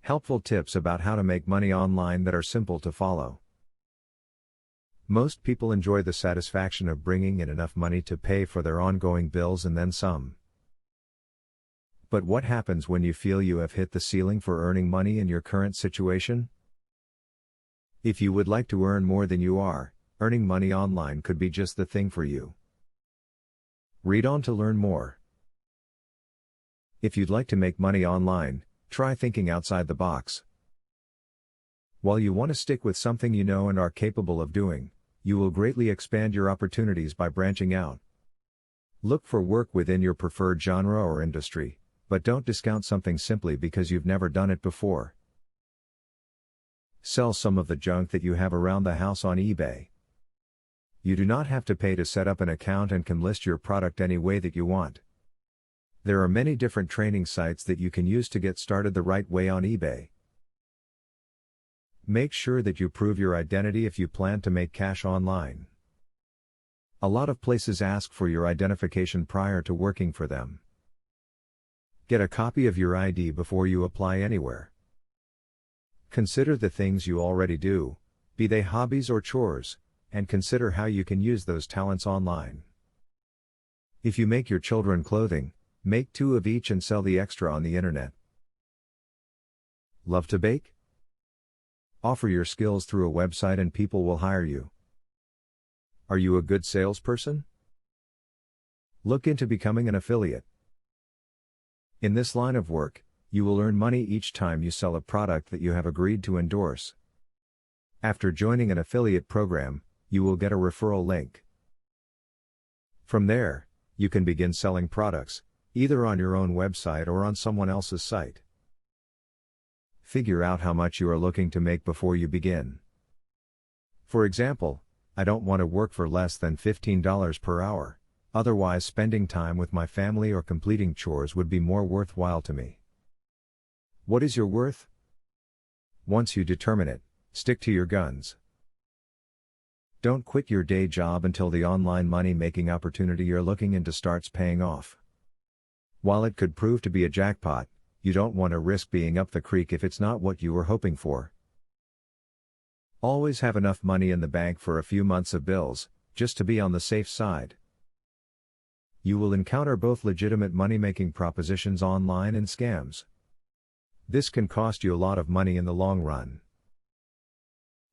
Helpful tips about how to make money online that are simple to follow. Most people enjoy the satisfaction of bringing in enough money to pay for their ongoing bills and then some. But what happens when you feel you have hit the ceiling for earning money in your current situation? If you would like to earn more than you are, earning money online could be just the thing for you. Read on to learn more. If you'd like to make money online, try thinking outside the box. While you want to stick with something you know and are capable of doing, you will greatly expand your opportunities by branching out. Look for work within your preferred genre or industry, but don't discount something simply because you've never done it before. Sell some of the junk that you have around the house on eBay. You do not have to pay to set up an account and can list your product any way that you want. There are many different training sites that you can use to get started the right way on eBay. Make sure that you prove your identity if you plan to make cash online. A lot of places ask for your identification prior to working for them. Get a copy of your ID before you apply anywhere. Consider the things you already do, be they hobbies or chores, and consider how you can use those talents online. If you make your children clothing, make 2 of each and sell the extra on the internet. Love to bake? Offer your skills through a website and people will hire you. Are you a good salesperson? Look into becoming an affiliate. In this line of work, you will earn money each time you sell a product that you have agreed to endorse. After joining an affiliate program, you will get a referral link. From there, you can begin selling products, either on your own website or on someone else's site. Figure out how much you are looking to make before you begin. For example, I don't want to work for less than $15 per hour, otherwise spending time with my family or completing chores would be more worthwhile to me. What is your worth? Once you determine it, stick to your guns. Don't quit your day job until the online money-making opportunity you're looking into starts paying off. While it could prove to be a jackpot, you don't want to risk being up the creek if it's not what you were hoping for. Always have enough money in the bank for a few months of bills, just to be on the safe side. You will encounter both legitimate money-making propositions online and scams. This can cost you a lot of money in the long run.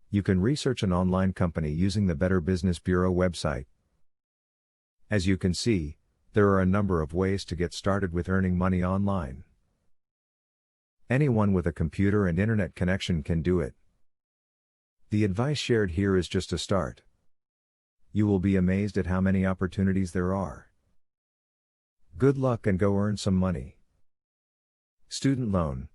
You can research an online company using the Better Business Bureau website. As you can see, there are a number of ways to get started with earning money online. Anyone with a computer and internet connection can do it. The advice shared here is just a start. You will be amazed at how many opportunities there are. Good luck and go earn some money. Student loan.